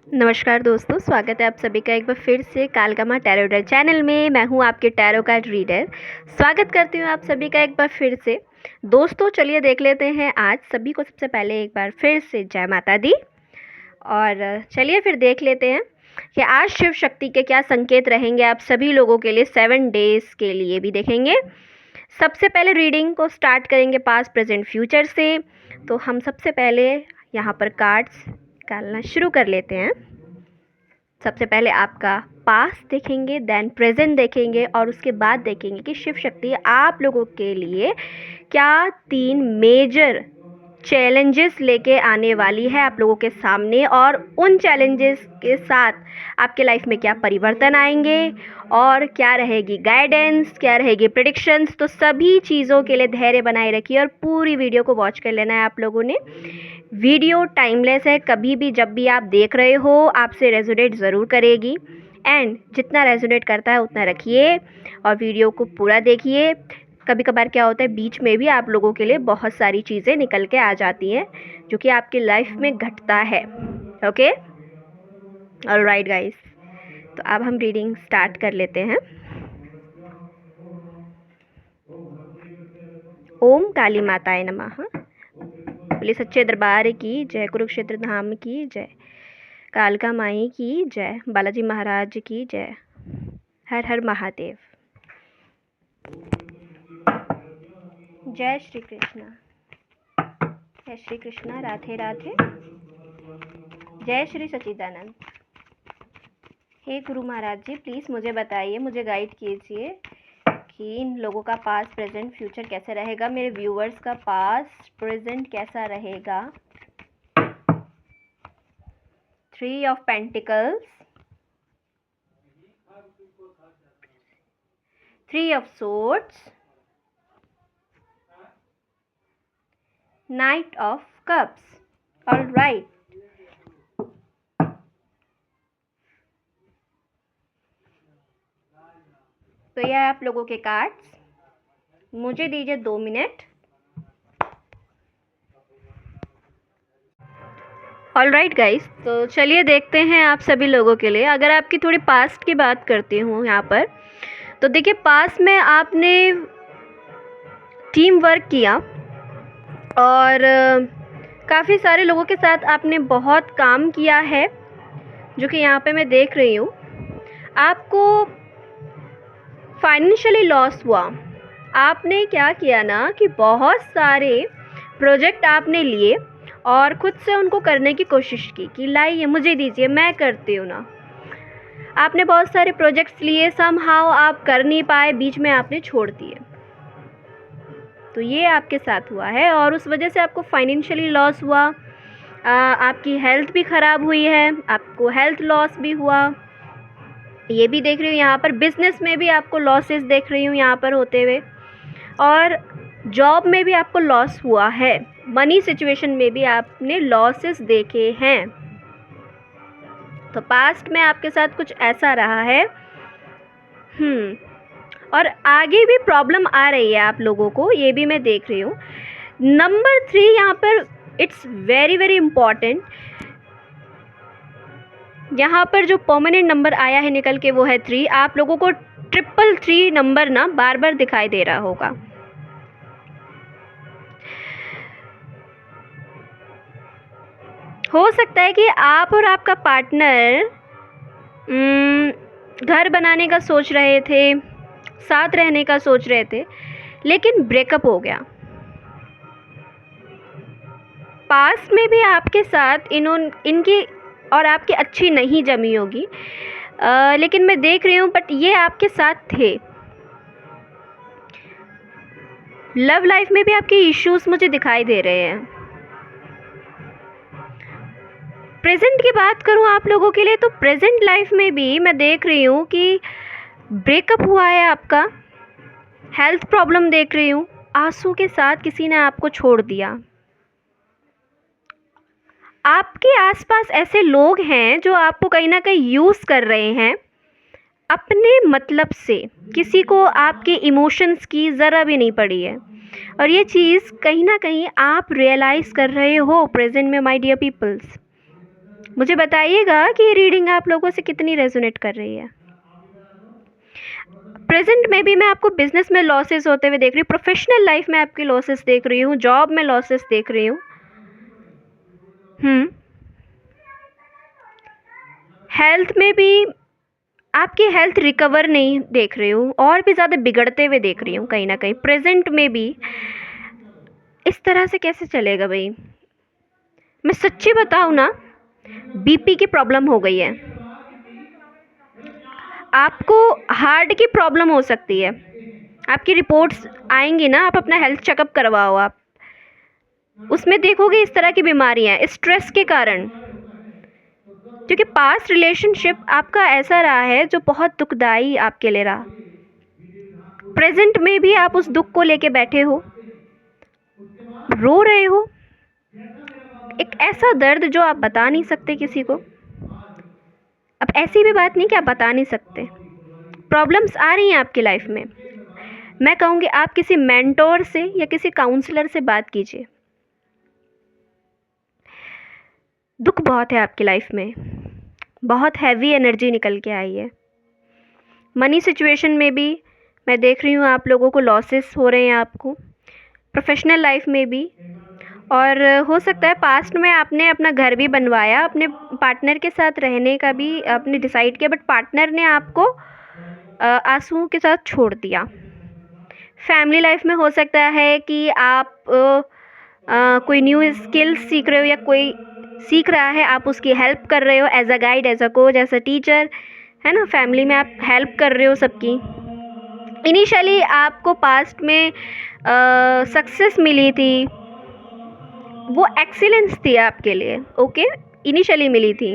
नमस्कार दोस्तों, स्वागत है आप सभी का एक बार फिर से कालकामा टैरो रीडर चैनल में। मैं हूं आपके टैरो कार्ड रीडर। स्वागत करती हूं आप सभी का एक बार फिर से। दोस्तों चलिए देख लेते हैं आज सभी को। सबसे पहले एक बार फिर से जय माता दी। और चलिए फिर देख लेते हैं कि आज शिव शक्ति के क्या संकेत रहेंगे आप सभी लोगों के लिए 7 डेज़ के लिए भी देखेंगे। सबसे पहले रीडिंग को स्टार्ट करेंगे पास्ट प्रेजेंट फ्यूचर से। तो हम सबसे पहले यहाँ पर कार्ड्स निकालना शुरू कर लेते हैं। सबसे पहले आपका पास्ट देखेंगे, देन प्रेजेंट देखेंगे और उसके बाद देखेंगे कि शिव शक्ति आप लोगों के लिए क्या 3 मेजर चैलेंजेस लेके आने वाली है आप लोगों के सामने, और उन चैलेंजेस के साथ आपके लाइफ में क्या परिवर्तन आएंगे और क्या रहेगी गाइडेंस, क्या रहेगी प्रेडिक्शंस। तो सभी चीज़ों के लिए धैर्य बनाए रखिए और पूरी वीडियो को वॉच कर लेना है आप लोगों ने। वीडियो टाइमलेस है, कभी भी जब भी आप देख रहे हो आपसे रेजोनेट ज़रूर करेगी। एंड जितना रेजोनेट करता है उतना रखिए और वीडियो को पूरा देखिए। कभी कभार क्या होता है बीच में भी आप लोगों के लिए बहुत सारी चीज़ें निकल के आ जाती हैं जो कि आपकी लाइफ में घटता है। ओके, ऑलराइट गाइस, तो अब हम रीडिंग स्टार्ट कर लेते हैं। ओम काली माताए नमः। बोले सच्चे दरबार की जय, कुरुक्षेत्र धाम की जय, कालका माई की जय, बालाजी महाराज की जय, हर हर महादेव। जय श्री कृष्णा, जय श्री कृष्णा, राधे राधे, जय श्री सच्चिदानंद। हे गुरु महाराज जी, प्लीज़ मुझे बताइए, मुझे गाइड कीजिए कि इन लोगों का पास्ट प्रेजेंट फ्यूचर कैसे रहेगा, मेरे व्यूअर्स का पास्ट प्रेजेंट कैसा रहेगा। 3 of pentacles, 3 of swords, night of cups. Alright, तो यह आप लोगों के कार्ड्स। मुझे दीजिए 2 मिनट। ऑलराइट गाइस, तो चलिए देखते हैं आप सभी लोगों के लिए। अगर आपकी थोड़ी पास्ट की बात करती हूँ यहाँ पर, तो देखिए पास्ट में आपने टीम वर्क किया और काफ़ी सारे लोगों के साथ आपने बहुत काम किया है, जो कि यहाँ पे मैं देख रही हूँ। आपको फाइनेंशियली लॉस हुआ। आपने क्या किया ना कि बहुत सारे प्रोजेक्ट आपने लिए और खुद से उनको करने की कोशिश की कि लाइए मुझे दीजिए, मैं करती हूँ ना। आपने बहुत सारे प्रोजेक्ट्स लिए, समहाउ आप कर नहीं पाए, बीच में आपने छोड़ दिए। तो ये आपके साथ हुआ है और उस वजह से आपको फाइनेंशियली लॉस हुआ। आपकी हेल्थ भी ख़राब हुई है, आपको हेल्थ लॉस भी हुआ। ये भी देख रही हूँ यहाँ पर। बिजनेस में भी आपको लॉसेस देख रही हूँ यहाँ पर होते हुए, और जॉब में भी आपको लॉस हुआ है। मनी सिचुएशन में भी आपने लॉसेस देखे हैं। तो पास्ट में आपके साथ कुछ ऐसा रहा है। और आगे भी प्रॉब्लम आ रही है आप लोगों को, ये भी मैं देख रही हूँ। नंबर 3 यहाँ पर इट्स वेरी वेरी इम्पॉर्टेंट। यहाँ पर जो परमानेंट नंबर आया है निकल के वो है 3। आप लोगों को 333 नंबर ना बार बार दिखाई दे रहा होगा। हो सकता है कि आप और आपका पार्टनर घर बनाने का सोच रहे थे, साथ रहने का सोच रहे थे, लेकिन ब्रेकअप हो गया। पास्ट में भी आपके साथ इनकी और आपकी अच्छी नहीं जमी होगी, लेकिन मैं देख रही हूँ बट ये आपके साथ थे। लव लाइफ में भी आपके इश्यूज मुझे दिखाई दे रहे हैं। प्रेजेंट की बात करूँ आप लोगों के लिए, तो प्रेजेंट लाइफ में भी मैं देख रही हूँ कि ब्रेकअप हुआ है आपका। हेल्थ प्रॉब्लम देख रही हूँ। आंसू के साथ किसी ने आपको छोड़ दिया। आपके आसपास ऐसे लोग हैं जो आपको कहीं ना कहीं यूज़ कर रहे हैं अपने मतलब से। किसी को आपके इमोशंस की ज़रा भी नहीं पड़ी है, और ये चीज़ कहीं ना कहीं आप रियलाइज़ कर रहे हो प्रेजेंट में माय डियर पीपल्स। मुझे बताइएगा कि ये रीडिंग आप लोगों से कितनी रेजोनेट कर रही है। प्रेजेंट में भी मैं आपको बिजनेस में लॉसेस होते हुए देख रही हूँ, प्रोफेशनल लाइफ में आपकी लॉसेस देख रही हूँ, जॉब में लॉसेस देख रही हूँ। हेल्थ में भी आपकी हेल्थ रिकवर नहीं देख रही हूँ, और भी ज़्यादा बिगड़ते हुए देख रही हूँ कहीं ना कहीं। प्रेजेंट में भी इस तरह से कैसे चलेगा भाई? मैं सच्ची बताऊँ ना, बीपी की प्रॉब्लम हो गई है, आपको हार्ट की प्रॉब्लम हो सकती है। आपकी रिपोर्ट्स आएंगी ना, आप अपना हेल्थ चेकअप करवाओ आप, उसमें देखोगे इस तरह की बीमारियां हैं स्ट्रेस के कारण। क्योंकि पास्ट रिलेशनशिप आपका ऐसा रहा है जो बहुत दुखदाई आपके लिए रहा। प्रेजेंट में भी आप उस दुख को लेके बैठे हो, रो रहे हो, एक ऐसा दर्द जो आप बता नहीं सकते किसी को। अब ऐसी भी बात नहीं कि आप बता नहीं सकते, प्रॉब्लम्स आ रही हैं आपकी लाइफ में। मैं कहूँगी आप किसी मेंटोर से या किसी काउंसलर से बात कीजिए। दुख बहुत है आपकी लाइफ में, बहुत हैवी एनर्जी निकल के आई है। मनी सिचुएशन में भी मैं देख रही हूँ आप लोगों को लॉसेस हो रहे हैं आपको, प्रोफेशनल लाइफ में भी। और हो सकता है पास्ट में आपने अपना घर भी बनवाया, अपने पार्टनर के साथ रहने का भी आपने डिसाइड किया, बट पार्टनर ने आपको आंसुओं के साथ छोड़ दिया। फैमिली लाइफ में हो सकता है कि आप कोई न्यू स्किल सीख रहे हो, या कोई सीख रहा है, आप उसकी हेल्प कर रहे हो as a guide, as a coach, as a teacher, है ना। फैमिली में आप हेल्प कर रहे हो सबकी। इनिशियली आपको पास्ट में सक्सेस मिली थी, वो एक्सीलेंस थी आपके लिए, ओके, इनिशियली मिली थी।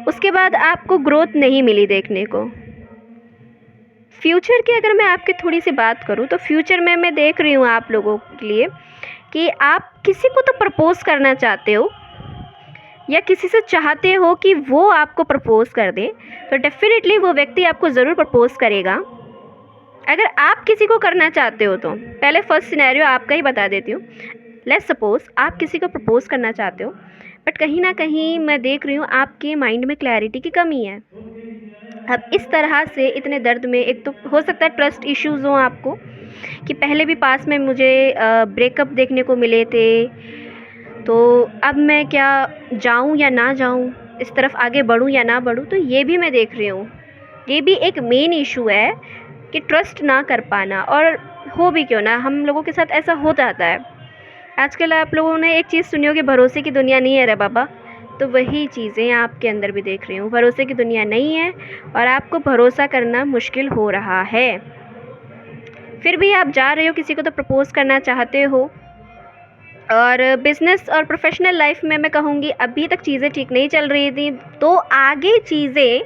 उसके बाद आपको ग्रोथ नहीं मिली देखने को। फ्यूचर की अगर मैं आपकी थोड़ी सी बात करूं, तो फ्यूचर में मैं देख रही हूं आप लोगों के लिए कि आप किसी को तो प्रपोज करना चाहते हो, या किसी से चाहते हो कि वो आपको प्रपोज कर दे, तो डेफिनेटली वो व्यक्ति आपको ज़रूर प्रपोज करेगा। अगर आप किसी को करना चाहते हो, तो पहले फर्स्ट सिनेरियो आपका ही बता देती हूँ। लेट्स सपोज आप किसी को प्रपोज करना चाहते हो, बट कहीं ना कहीं मैं देख रही हूँ आपके माइंड में क्लैरिटी की कमी है। अब इस तरह से इतने दर्द में, एक तो हो सकता है ट्रस्ट इश्यूज़ हों आपको, कि पहले भी पास में मुझे ब्रेकअप देखने को मिले थे, तो अब मैं क्या जाऊं या ना जाऊं, इस तरफ आगे बढ़ूं या ना बढ़ूं, तो ये भी मैं देख रही हूँ। ये भी एक मेन इशू है कि ट्रस्ट ना कर पाना। और हो भी क्यों ना, हम लोगों के साथ ऐसा हो जाता है। आजकल आप लोगों ने एक चीज़ सुनी होगी, भरोसे की दुनिया नहीं है रे बाबा। तो वही चीज़ें आपके अंदर भी देख रही हूँ, भरोसे की दुनिया नहीं है, और आपको भरोसा करना मुश्किल हो रहा है। फिर भी आप जा रहे हो, किसी को तो प्रपोज करना चाहते हो। और बिज़नेस और प्रोफेशनल लाइफ में मैं कहूँगी अभी तक चीज़ें ठीक नहीं चल रही थी, तो आगे चीज़ें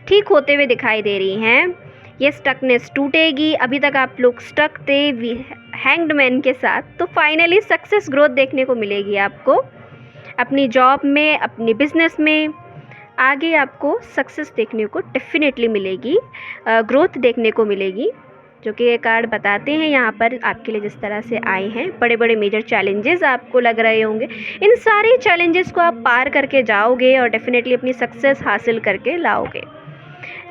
ठीक होते हुए दिखाई दे रही हैं। ये स्टकनेस टूटेगी। अभी तक आप लोग स्टक थे हैंग्ड मैन के साथ, तो फाइनली सक्सेस ग्रोथ देखने को मिलेगी आपको अपनी जॉब में, अपनी बिजनेस में। आगे आपको सक्सेस देखने को डेफिनेटली मिलेगी, ग्रोथ देखने को मिलेगी, जो कि ये कार्ड बताते हैं यहाँ पर आपके लिए। जिस तरह से आए हैं, बड़े बड़े मेजर चैलेंजेस आपको लग रहे होंगे, इन सारे चैलेंजेस को आप पार करके जाओगे और डेफिनेटली अपनी सक्सेस हासिल करके लाओगे।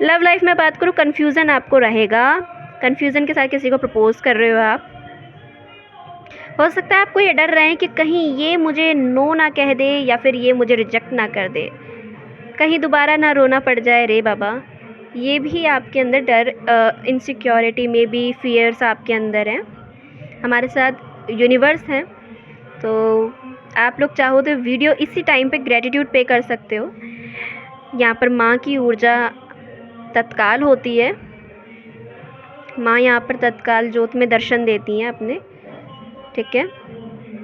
लव लाइफ में बात करूँ, कन्फ्यूज़न आपको रहेगा। कन्फ्यूज़न के साथ किसी को प्रपोज कर रहे हो आप। हो सकता है आपको ये डर रहे हैं कि कहीं ये मुझे नो ना कह दे, या फिर ये मुझे रिजेक्ट ना कर दे, कहीं दोबारा ना रोना पड़ जाए रे बाबा। ये भी आपके अंदर डर, इनसिक्योरिटी में भी फियर्स आपके अंदर हैं। हमारे साथ यूनिवर्स हैं, तो आप लोग चाहो तो वीडियो इसी टाइम पे ग्रेटिट्यूड पे कर सकते हो। यहाँ पर माँ की ऊर्जा तत्काल होती है। माँ यहाँ पर तत्काल ज्योत में दर्शन देती हैं अपने, ठीक है।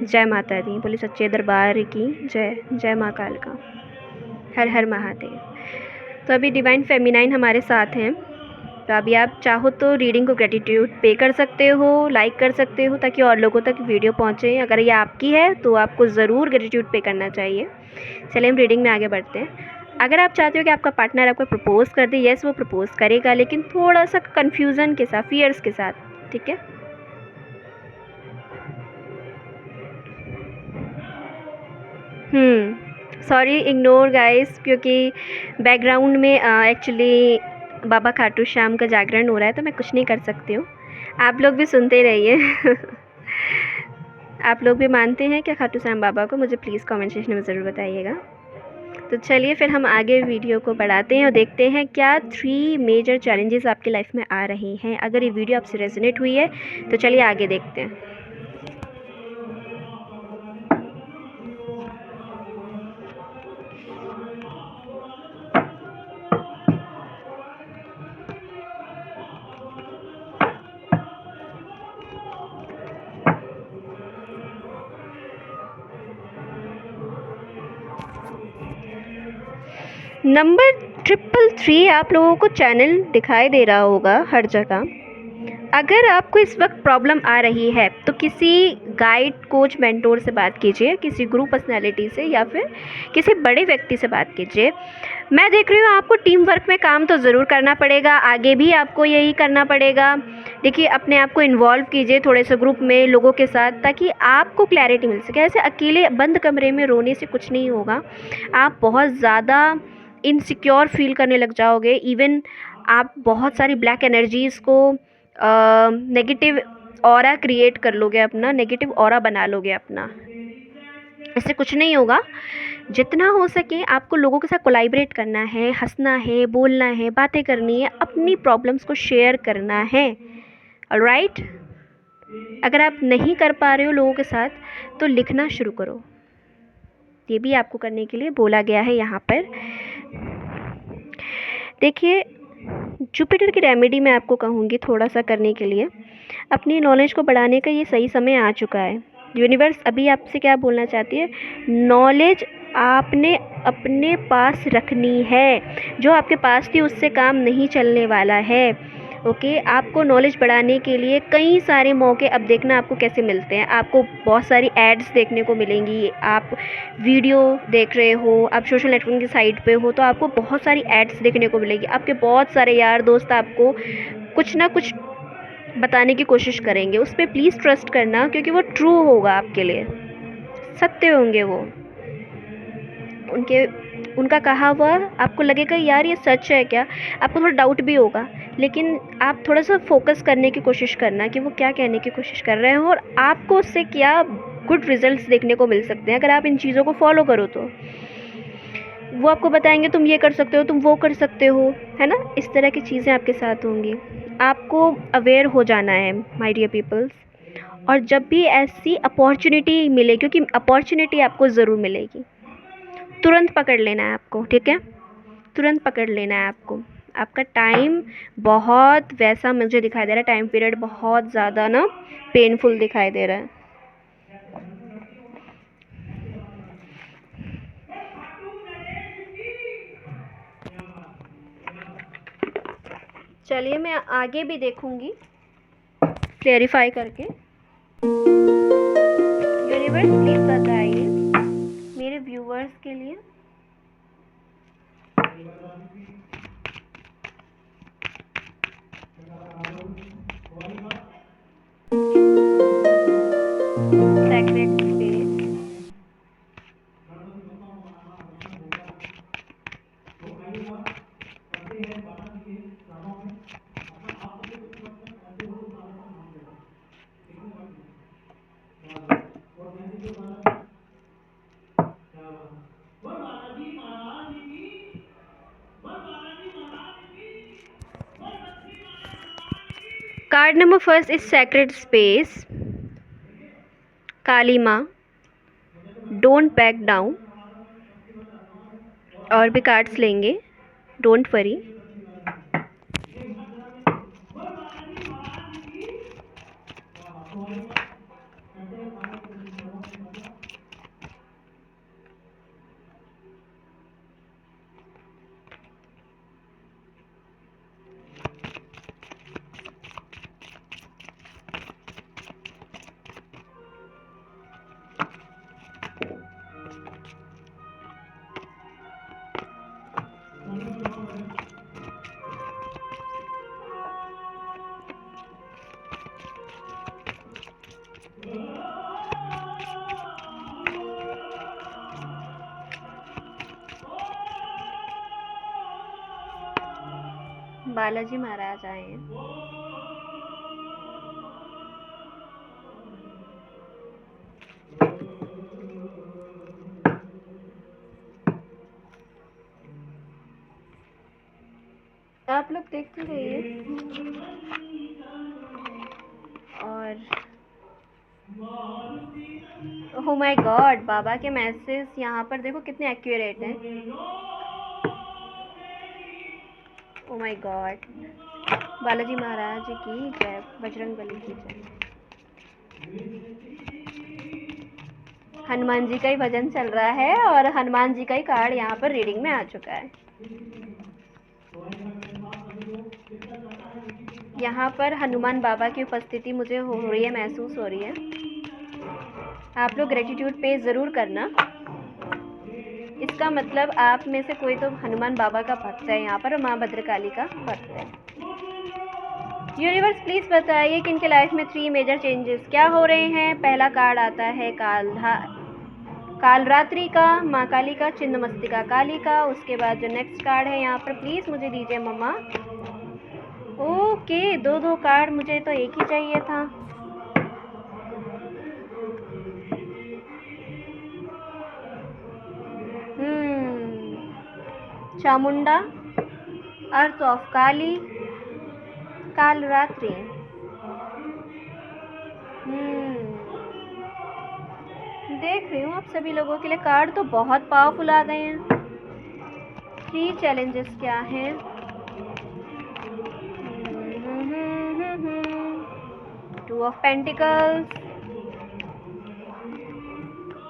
जय माता दी, बोली सच्चे दरबार की जय। जय माँ काल का, हर हर महादेव। तो अभी डिवाइन फेमिनाइन हमारे साथ हैं, तो अभी आप चाहो तो रीडिंग को ग्रेटिट्यूड पे कर सकते हो, लाइक कर सकते हो, ताकि और लोगों तक वीडियो पहुँचे। अगर ये आपकी है तो आपको ज़रूर ग्रेटिट्यूड पे करना चाहिए। चलिए हम रीडिंग में आगे बढ़ते हैं। अगर आप चाहते हो कि आपका पार्टनर आपको प्रपोज कर दे, यस वो प्रपोज करेगा, लेकिन थोड़ा सा कन्फ्यूज़न के साथ, फियर्स के साथ, ठीक है। सॉरी, इग्नोर गाइस, क्योंकि बैकग्राउंड में एक्चुअली बाबा खाटू श्याम का जागरण हो रहा है, तो मैं कुछ नहीं कर सकती हूँ। आप लोग भी सुनते रहिए। आप लोग भी मानते हैं क्या खाटू श्याम बाबा को? मुझे प्लीज़ कमेंट सेक्शन में ज़रूर बताइएगा। तो चलिए फिर हम आगे वीडियो को बढ़ाते हैं और देखते हैं क्या 3 मेजर चैलेंजेस आपकी लाइफ में आ रहे हैं। अगर ये वीडियो आपसे रेजोनेट हुई है तो चलिए आगे देखते हैं। नंबर 333 आप लोगों को चैनल दिखाई दे रहा होगा हर जगह। अगर आपको इस वक्त प्रॉब्लम आ रही है तो किसी गाइड, कोच, मेंटोर से बात कीजिए, किसी गुरु पर्सनैलिटी से या फिर किसी बड़े व्यक्ति से बात कीजिए। मैं देख रही हूँ आपको टीम वर्क में काम तो ज़रूर करना पड़ेगा, आगे भी आपको यही करना पड़ेगा। देखिए, अपने आप को इन्वॉल्व कीजिए थोड़े से ग्रुप में लोगों के साथ, ताकि आपको क्लैरिटी मिल सके। ऐसे अकेले बंद कमरे में रोने से कुछ नहीं होगा। आप बहुत ज़्यादा इनसिक्योर फील करने लग जाओगे। इवन आप बहुत सारी ब्लैक एनर्जीज़ को नेगेटिव ऑरा क्रिएट कर लोगे, अपना नेगेटिव ऑरा बना लोगे अपना। इससे कुछ नहीं होगा। जितना हो सके आपको लोगों के साथ कोलैबोरेट करना है, हंसना है, बोलना है, बातें करनी है, अपनी प्रॉब्लम्स को शेयर करना है। ऑलराइट? अगर आप नहीं कर पा रहे हो लोगों के साथ तो लिखना शुरू करो। ये भी आपको करने के लिए बोला गया है यहाँ पर। देखिए, जुपिटर की रेमेडी मैं आपको कहूँगी थोड़ा सा करने के लिए। अपनी नॉलेज को बढ़ाने का ये सही समय आ चुका है। यूनिवर्स अभी आपसे क्या बोलना चाहती है? नॉलेज आपने अपने पास रखनी है। जो आपके पास थी उससे काम नहीं चलने वाला है। ओके, आपको नॉलेज बढ़ाने के लिए कई सारे मौके अब देखना आपको कैसे मिलते हैं। आपको बहुत सारी एड्स देखने को मिलेंगी। आप वीडियो देख रहे हो, आप सोशल नेटवर्किंग की साइट पे हो, तो आपको बहुत सारी एड्स देखने को मिलेगी। आपके बहुत सारे यार दोस्त आपको कुछ ना कुछ बताने की कोशिश करेंगे। उस पर प्लीज़ ट्रस्ट करना, क्योंकि वो ट्रू होगा आपके लिए, सत्य होंगे वो। उनका कहा हुआ आपको लगेगा यार ये सच है क्या, आपको थोड़ा डाउट भी होगा, लेकिन आप थोड़ा सा फोकस करने की कोशिश करना कि वो क्या कहने की कोशिश कर रहे हैं और आपको उससे क्या गुड रिजल्ट्स देखने को मिल सकते हैं अगर आप इन चीज़ों को फॉलो करो तो। वो आपको बताएंगे तुम ये कर सकते हो, तुम वो कर सकते हो, है ना। इस तरह की चीज़ें आपके साथ होंगी। आपको अवेयर हो जाना है माय डियर पीपल्स। और जब भी ऐसी अपॉर्चुनिटी मिले, क्योंकि अपॉर्चुनिटी आपको ज़रूर मिलेगी, तुरंत पकड़ लेना है आपको, ठीक है। तुरंत पकड़ लेना है आपको। आपका टाइम बहुत वैसा मुझे दिखाई दे रहा है, टाइम पीरियड बहुत ज़्यादा ना पेनफुल दिखाई दे रहा है। चलिए मैं आगे भी देखूंगी क्लेरिफाई करके। यूनिवर्स प्लीज बताइए मेरे व्यूवर्स के लिए secret space, card number first is secret space, Kali माँ, डोंट बैक डाउन। और भी कार्ड्स लेंगे, डोंट वरी। बालाजी महाराज आए हैं। आप लोग देखते रहिए। और ओह माय गॉड, बाबा के मैसेज यहाँ पर देखो कितने एक्यूरेट हैं। ओह माय गॉड, बालाजी महाराज की जय, बजरंगबली की जय। हनुमान जी का ही भजन चल रहा है और हनुमान जी का ही कार्ड यहाँ पर रीडिंग में आ चुका है। यहाँ पर हनुमान बाबा की उपस्थिति मुझे हो रही है, महसूस हो रही है। आप लोग ग्रेटिट्यूड पे ज़रूर करना। इसका मतलब आप में से कोई तो हनुमान बाबा का भक्त है यहाँ पर और माँ भद्रकाली का भक्त है। यूनिवर्स प्लीज़ बताइए कि इनके लाइफ में 3 मेजर चेंजेस क्या हो रहे हैं। पहला कार्ड आता है कालरात्रि का, माँ काली का, छिन्नमस्तिका काली का। उसके बाद जो नेक्स्ट कार्ड है यहाँ पर प्लीज़ मुझे दीजिए मम्मा। ओके, 2-2 कार्ड, मुझे तो एक ही चाहिए था। चामुंडा, अर्थ ऑफ काली, कालरात्रि। देख रही हूँ आप सभी लोगों के लिए कार्ड तो बहुत पावरफुल आ गए हैं। 3 चैलेंजेस क्या हैं? 2 of pentacles,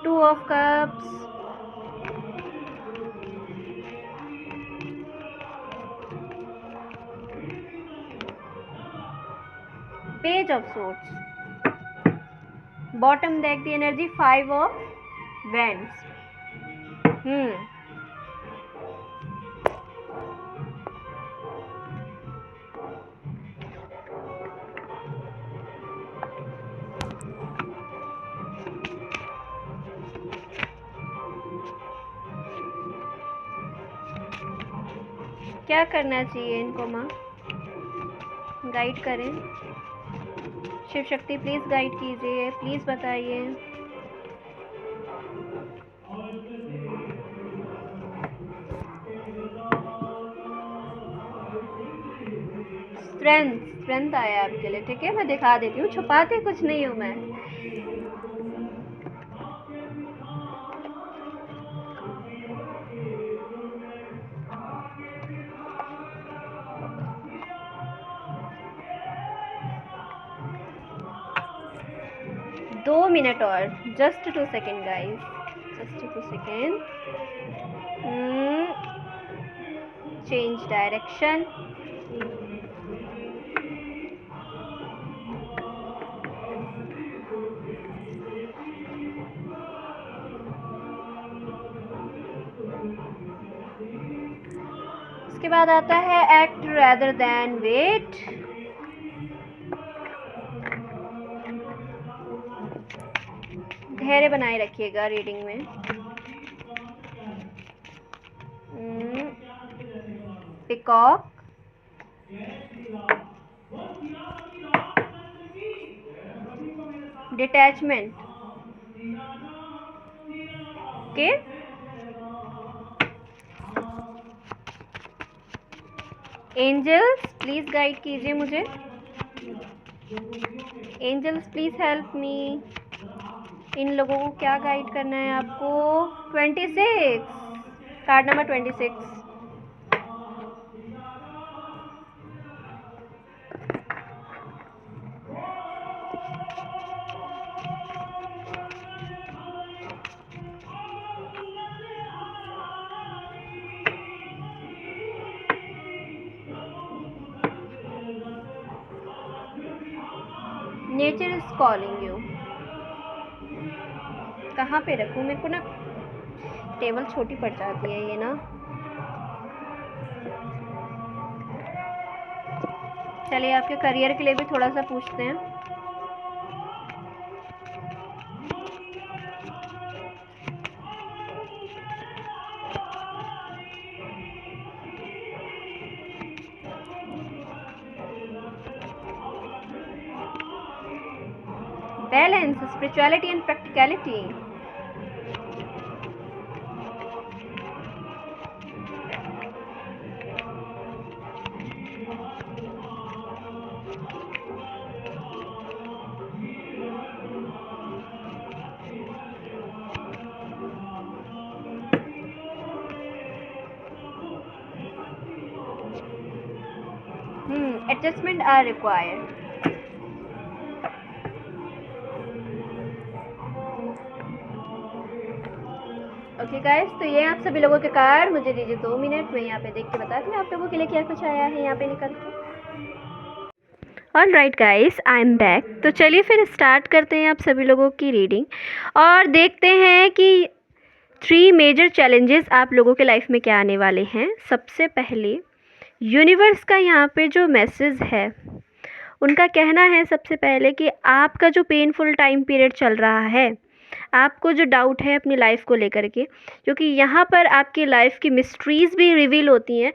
2 of cups, page of swords. Bottom देख दी एनर्जी 5 ऑफ वैंड्स। क्या करना चाहिए इनको माँ? गाइड करें। शिव शक्ति प्लीज़ गाइड कीजिए, प्लीज़ बताइए। स्ट्रेंथ आया आपके लिए, ठीक है। मैं दिखा देती हूँ, छुपाते कुछ नहीं हूँ मैं। दो मिनट और, just 2 second guys, just 2 second. Change direction. उसके बाद आता है एक्ट रेदर देन वेट। धैर्य बनाए रखिएगा रीडिंग में। पिकॉक, डिटैचमेंट के, एंजल्स प्लीज़ गाइड कीजिए मुझे। Angels please help me. इन लोगों को क्या गाइड करना है आपको? 26, card number 26। Nature is calling you. कहाँ पे रखूँ? मेरे को ना टेबल छोटी पड़ जाती है ये ना। चलिए आपके करियर के लिए भी थोड़ा सा पूछते हैं। Balance, spirituality and practicality. Adjustment are required. Okay guys, तो ये आप सभी लोगों के कार्ड। मुझे दीजिए 2 मिनट, मैं यहाँ पे देख के बताती हूँ आप लोगों के लिए क्या कुछ आया है यहाँ पे निकल के। All right guys, I am back. तो चलिए फिर स्टार्ट करते हैं आप सभी लोगों की रीडिंग और देखते हैं कि 3 मेजर चैलेंजेस आप लोगों के लाइफ में क्या आने वाले हैं। सबसे पहले यूनिवर्स का यहाँ पे जो मैसेज है, उनका कहना है सबसे पहले कि आपका जो पेनफुल टाइम पीरियड चल रहा है, आपको जो डाउट है अपनी लाइफ को लेकर के, क्योंकि यहाँ पर आपकी लाइफ की मिस्ट्रीज़ भी रिवील होती हैं।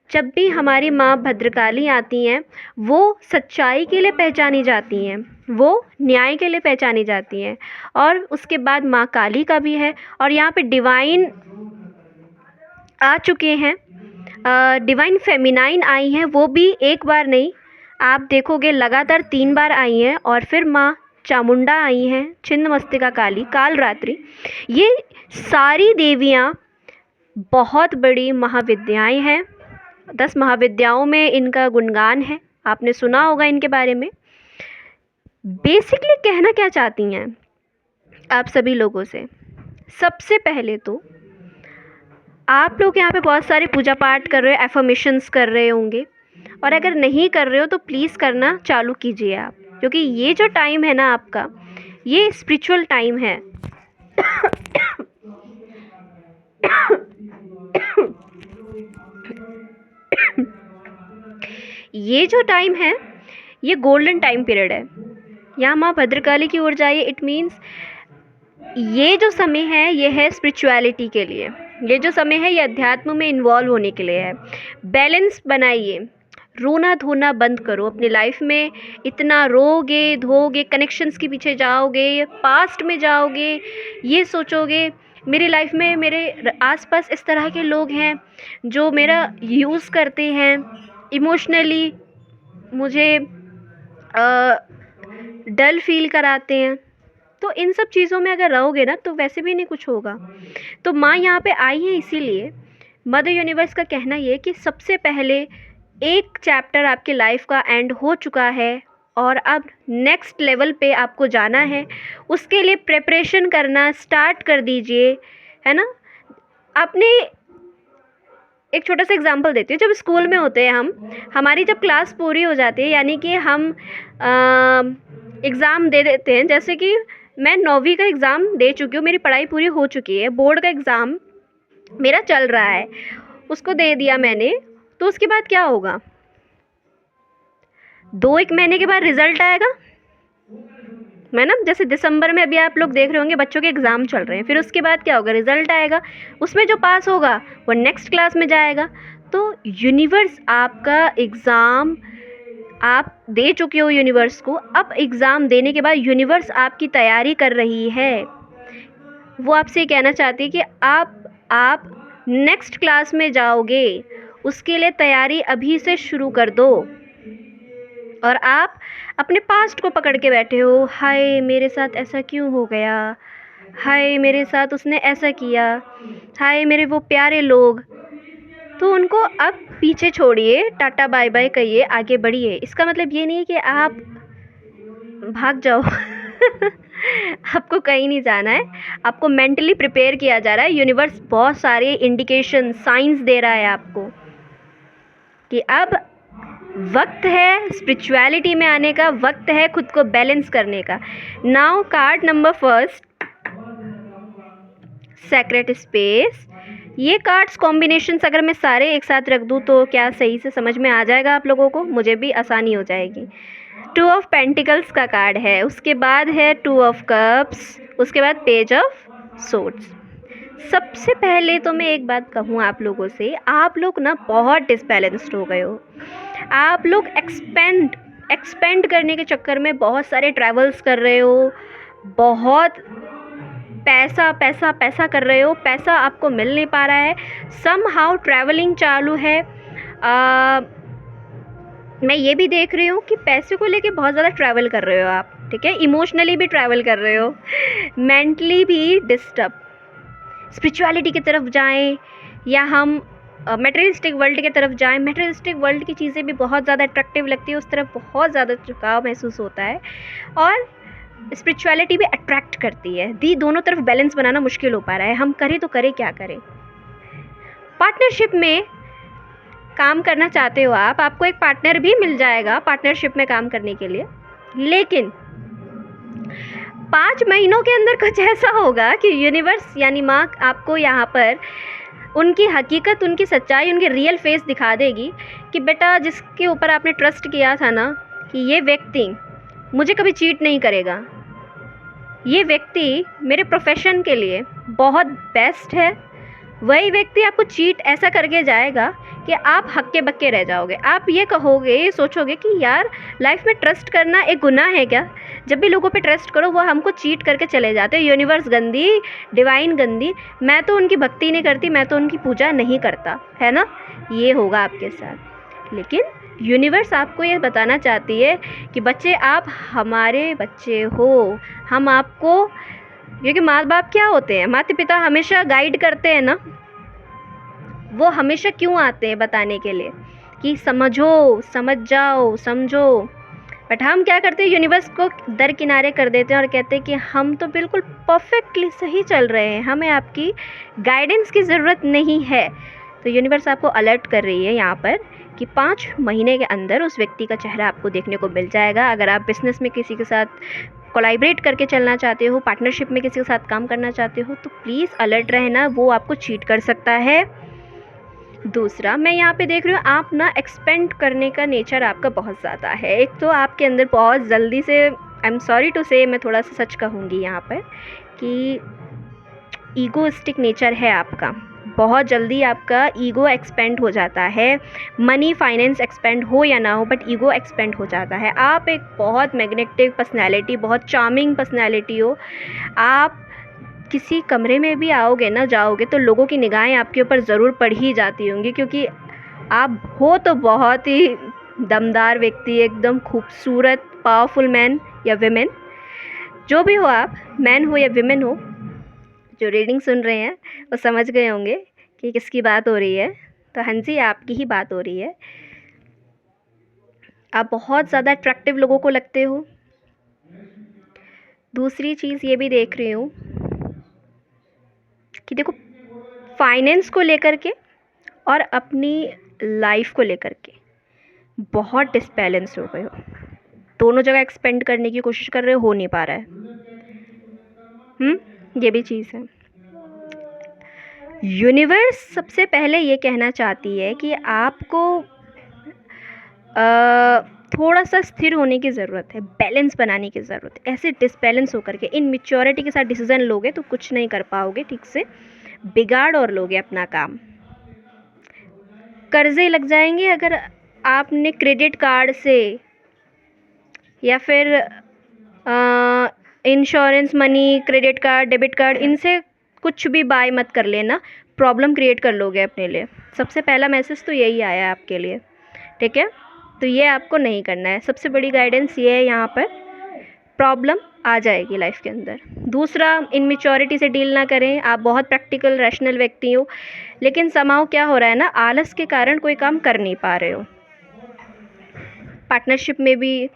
जब भी हमारी माँ भद्रकाली आती हैं, वो सच्चाई के लिए पहचानी जाती हैं, वो न्याय के लिए पहचानी जाती हैं। और उसके बाद माँ काली का भी है, और यहाँ पे डिवाइन आ चुके हैं, डिवाइन फेमिनाइन आई हैं, वो भी एक बार नहीं, आप देखोगे लगातार 3 बार आई हैं। और फिर माँ चामुंडा आई हैं, छिन्नमस्तिका काली, कालरात्रि। ये सारी देवियाँ बहुत बड़ी महाविद्याएं हैं। 10 महाविद्याओं में इनका गुणगान है, आपने सुना होगा इनके बारे में। बेसिकली कहना क्या चाहती हैं आप सभी लोगों से? सबसे पहले तो आप लोग यहाँ पे बहुत सारे पूजा पाठ कर रहे हो, एफर्मेशंस कर रहे होंगे, और अगर नहीं कर रहे हो तो प्लीज़ करना चालू कीजिए आप, क्योंकि ये जो टाइम है ना आपका, ये स्पिरिचुअल टाइम है। ये जो टाइम है, ये गोल्डन टाइम पीरियड है। यहाँ माँ भद्रकाली की ओर जाइए, इट मीन्स ये जो समय है, ये है स्पिरिचुअलिटी के लिए। ये जो समय है, ये अध्यात्म में इन्वॉल्व होने के लिए है। बैलेंस बनाइए, रोना धोना बंद करो अपनी लाइफ में। इतना रोगे धोगे, कनेक्शंस के पीछे जाओगे, पास्ट में जाओगे, ये सोचोगे मेरी लाइफ में मेरे आसपास इस तरह के लोग हैं जो मेरा यूज़ करते हैं, इमोशनली मुझे डल फील कराते हैं। तो इन सब चीज़ों में अगर रहोगे ना, तो वैसे भी नहीं कुछ होगा। तो माँ यहाँ पे आई है, इसीलिए मदर यूनिवर्स का कहना ये कि सबसे पहले एक चैप्टर आपकी लाइफ का एंड हो चुका है, और अब नेक्स्ट लेवल पे आपको जाना है। उसके लिए प्रिपरेशन करना स्टार्ट कर दीजिए, है ना। आपने एक छोटा सा एग्जांपल देती हूँ। जब स्कूल में होते हैं हम, हमारी जब क्लास पूरी हो जाती है, यानी कि हम एग्ज़ाम दे देते हैं। जैसे कि मैं 9वीं का एग्ज़ाम दे चुकी हूँ, मेरी पढ़ाई पूरी हो चुकी है, बोर्ड का एग्ज़ाम मेरा चल रहा है, उसको दे दिया मैंने। तो उसके बाद क्या होगा? 2-1 महीने के बाद रिज़ल्ट आएगा, है ना। जैसे दिसंबर में अभी आप लोग देख रहे होंगे, बच्चों के एग्ज़ाम चल रहे हैं। फिर उसके बाद क्या होगा? रिज़ल्ट आएगा, उसमें जो पास होगा वो नेक्स्ट क्लास में जाएगा। तो यूनिवर्स आपका एग्ज़ाम आप दे चुके हो यूनिवर्स को। अब एग्ज़ाम देने के बाद यूनिवर्स आपकी तैयारी कर रही है। वो आपसे कहना चाहती है कि आप नेक्स्ट क्लास में जाओगे, उसके लिए तैयारी अभी से शुरू कर दो। और आप अपने पास्ट को पकड़ के बैठे हो, हाय मेरे साथ ऐसा क्यों हो गया, हाय मेरे साथ उसने ऐसा किया, हाय मेरे वो प्यारे लोग। तो उनको अब पीछे छोड़िए, टाटा बाय बाय कहिए, आगे बढ़िए। इसका मतलब ये नहीं है कि आप भाग जाओ। आपको कहीं नहीं जाना है, आपको मेंटली प्रिपेयर किया जा रहा है। यूनिवर्स बहुत सारे इंडिकेशन, साइंस दे रहा है आपको कि अब वक्त है स्पिरिचुअलिटी में आने का, वक्त है खुद को बैलेंस करने का। Now card number first, secret space. ये कार्ड्स कॉम्बिनेशंस अगर मैं सारे एक साथ रख दूँ तो क्या सही से समझ में आ जाएगा आप लोगों को? मुझे भी आसानी हो जाएगी। 2 ऑफ पेंटिकल्स का कार्ड है, उसके बाद है 2 ऑफ कप्स, उसके बाद पेज ऑफ सोर्ड्स। सबसे पहले तो मैं एक बात कहूँ आप लोगों से, आप लोग ना बहुत डिसबैलेंस्ड हो गए हो। आप लोग एक्सपेंड करने के चक्कर में बहुत सारे ट्रैवल्स कर रहे हो, बहुत पैसा पैसा पैसा कर रहे हो, पैसा आपको मिल नहीं पा रहा है, सम हाउ ट्रैवलिंग चालू है। मैं ये भी देख रही हूँ कि पैसे को लेके बहुत ज़्यादा ट्रैवल कर रहे हो आप, ठीक है, इमोशनली भी ट्रैवल कर रहे हो, मेंटली भी डिस्टर्ब। स्पिरिचुअलिटी की तरफ जाएं या हम मटेरियलिस्टिक वर्ल्ड की तरफ जाएं, मटेरियलिस्टिक वर्ल्ड की चीज़ें भी बहुत ज़्यादा अट्रैक्टिव लगती है, उस तरफ बहुत ज़्यादा झुकाव महसूस होता है, और स्पिरिचुअलिटी भी अट्रैक्ट करती है। दी दोनों तरफ बैलेंस बनाना मुश्किल हो पा रहा है, हम करें तो करें क्या करें। पार्टनरशिप में काम करना चाहते हो आप, आपको एक पार्टनर भी मिल जाएगा पार्टनरशिप में काम करने के लिए, लेकिन 5 महीनों के अंदर कुछ ऐसा होगा कि यूनिवर्स यानी माँ आपको यहाँ पर उनकी हकीकत, उनकी सच्चाई, उनके रियल फेस दिखा देगी कि बेटा जिसके ऊपर आपने ट्रस्ट किया था ना कि ये व्यक्ति मुझे कभी चीट नहीं करेगा, ये व्यक्ति मेरे प्रोफेशन के लिए बहुत बेस्ट है, वही व्यक्ति आपको चीट ऐसा करके जाएगा कि आप हक्के बक्के रह जाओगे। आप ये कहोगे, ये सोचोगे कि यार लाइफ में ट्रस्ट करना एक गुनाह है क्या? जब भी लोगों पे ट्रस्ट करो वो हमको चीट करके चले जाते हैं। यूनिवर्स गंदी, डिवाइन गंदी, मैं तो उनकी भक्ति नहीं करती, मैं तो उनकी पूजा नहीं करता, है ना? ये होगा आपके साथ। लेकिन यूनिवर्स आपको ये बताना चाहती है कि बच्चे आप हमारे बच्चे हो, हम आपको, क्योंकि माँ बाप क्या होते हैं, माता पिता हमेशा गाइड करते हैं ना, वो हमेशा क्यों आते हैं बताने के लिए कि समझो, समझ जाओ, समझो। बट हम क्या करते हैं, यूनिवर्स को दरकिनारे कर देते हैं और कहते हैं कि हम तो बिल्कुल परफेक्टली सही चल रहे हैं, हमें आपकी गाइडेंस की ज़रूरत नहीं है। तो यूनिवर्स आपको अलर्ट कर रही है यहाँ पर कि 5 महीने के अंदर उस व्यक्ति का चेहरा आपको देखने को मिल जाएगा। अगर आप बिज़नेस में किसी के साथ कोलैबोरेट करके चलना चाहते हो, पार्टनरशिप में किसी के साथ काम करना चाहते हो, तो प्लीज़ अलर्ट रहना, वो आपको चीट कर सकता है। दूसरा, मैं यहाँ पे देख रही हूँ आप ना एक्सपेंड करने का नेचर आपका बहुत ज़्यादा है। एक तो आपके अंदर बहुत जल्दी से, आई एम सॉरी टू से, मैं थोड़ा सा सच कहूँगी यहाँ पर कि ईगोइस्टिक नेचर है आपका। बहुत जल्दी आपका ईगो एक्सपेंड हो जाता है, मनी फाइनेंस एक्सपेंड हो या ना हो, बट ईगो एक्सपेंड हो जाता है। आप एक बहुत मैग्नेटिक पर्सनैलिटी, बहुत चार्मिंग पर्सनैलिटी हो। आप किसी कमरे में भी आओगे ना, जाओगे तो लोगों की निगाहें आपके ऊपर ज़रूर पड़ ही जाती होंगी, क्योंकि आप हो तो बहुत ही दमदार व्यक्ति, एकदम खूबसूरत, पावरफुल मैन या विमेन, जो भी हो आप, मैन हो या विमेन हो, जो रीडिंग सुन रहे हैं वो समझ गए होंगे कि किसकी बात हो रही है। तो हाँ जी, आपकी ही बात हो रही है। आप बहुत ज़्यादा अट्रैक्टिव लोगों को लगते हो। दूसरी चीज़ ये भी देख रही हूँ कि देखो, फाइनेंस को लेकर के और अपनी लाइफ को लेकर के बहुत डिसबैलेंस हो गए हो। दोनों जगह एक्सपेंड करने की कोशिश कर रहे हो नहीं पा रहा है। ये भी चीज़ है। यूनिवर्स सबसे पहले ये कहना चाहती है कि आपको थोड़ा सा स्थिर होने की ज़रूरत है, बैलेंस बनाने की ज़रूरत है। ऐसे डिसबैलेंस होकर के इनमेच्योरिटी के साथ डिसीज़न लोगे तो कुछ नहीं कर पाओगे ठीक से, बिगाड़ और लोगे अपना काम। कर्जे लग जाएंगे अगर आपने क्रेडिट कार्ड से या फिर insurance money, credit card, debit card, इनसे कुछ भी बाय मत कर लेना, प्रॉब्लम क्रिएट कर लोगे अपने लिए। सबसे पहला मैसेज तो यही आया है आपके लिए, ठीक है? तो ये आपको नहीं करना है। सबसे बड़ी गाइडेंस ये है, यहाँ पर प्रॉब्लम आ जाएगी लाइफ के अंदर। दूसरा, इनमेच्योरिटी से डील ना करें। आप बहुत प्रैक्टिकल रैशनल व्यक्ति हो, लेकिन समाओ क्या हो रहा है ना, आलस के कारण कोई काम कर नहीं पा रहे हो। पार्टनरशिप में भी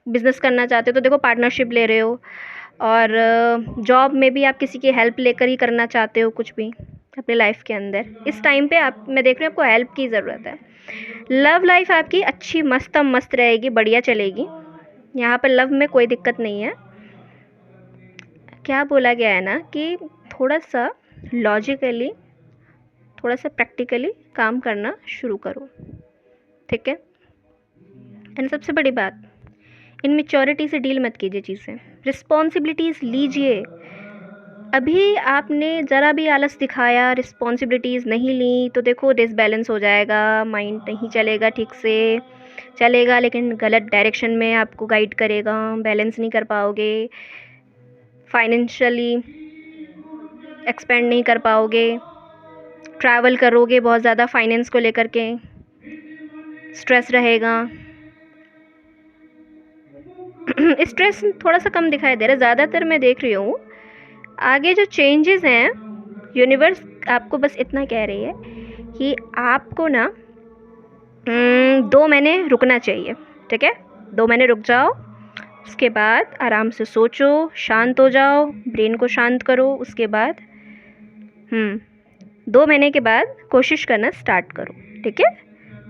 बिज़नेस करना चाहते हो तो देखो पार्टनरशिप ले रहे हो, और जॉब में भी आप किसी की हेल्प लेकर ही करना चाहते हो कुछ भी अपने लाइफ के अंदर। इस टाइम पे आप, मैं देख रही हूँ आपको हेल्प की ज़रूरत है। लव लाइफ आपकी अच्छी मस्त रहेगी, बढ़िया चलेगी। यहाँ पर लव में कोई दिक्कत नहीं है। क्या बोला गया है ना कि थोड़ा सा लॉजिकली, थोड़ा सा प्रैक्टिकली काम करना शुरू करो, ठीक है? एंड सबसे बड़ी बात, इनमेच्योरिटी से डील मत कीजिए चीज़ें, रिस्पॉन्सिबिलिटीज़ लीजिए। अभी आपने ज़रा भी आलस दिखाया, रिस्पॉन्सिबिलिटीज़ नहीं ली, तो देखो डिसबैलेंस हो जाएगा, माइंड नहीं चलेगा ठीक से, चलेगा, लेकिन गलत डायरेक्शन में आपको गाइड करेगा, बैलेंस नहीं कर पाओगे, फाइनेंशियली एक्सपेंड नहीं कर पाओगे, ट्रैवल करोगे बहुत ज़्यादा फाइनेंस को लेकर के, स्ट्रेस रहेगा। स्ट्रेस थोड़ा सा कम दिखाई दे रहा है, ज़्यादातर मैं देख रही हूँ। आगे जो चेंजेस हैं, यूनिवर्स आपको बस इतना कह रही है कि आपको ना 2 महीने रुकना चाहिए, ठीक है? 2 महीने रुक जाओ, उसके बाद आराम से सोचो, शांत हो जाओ, ब्रेन को शांत करो। उसके बाद 2 महीने के बाद कोशिश करना स्टार्ट करो, ठीक है?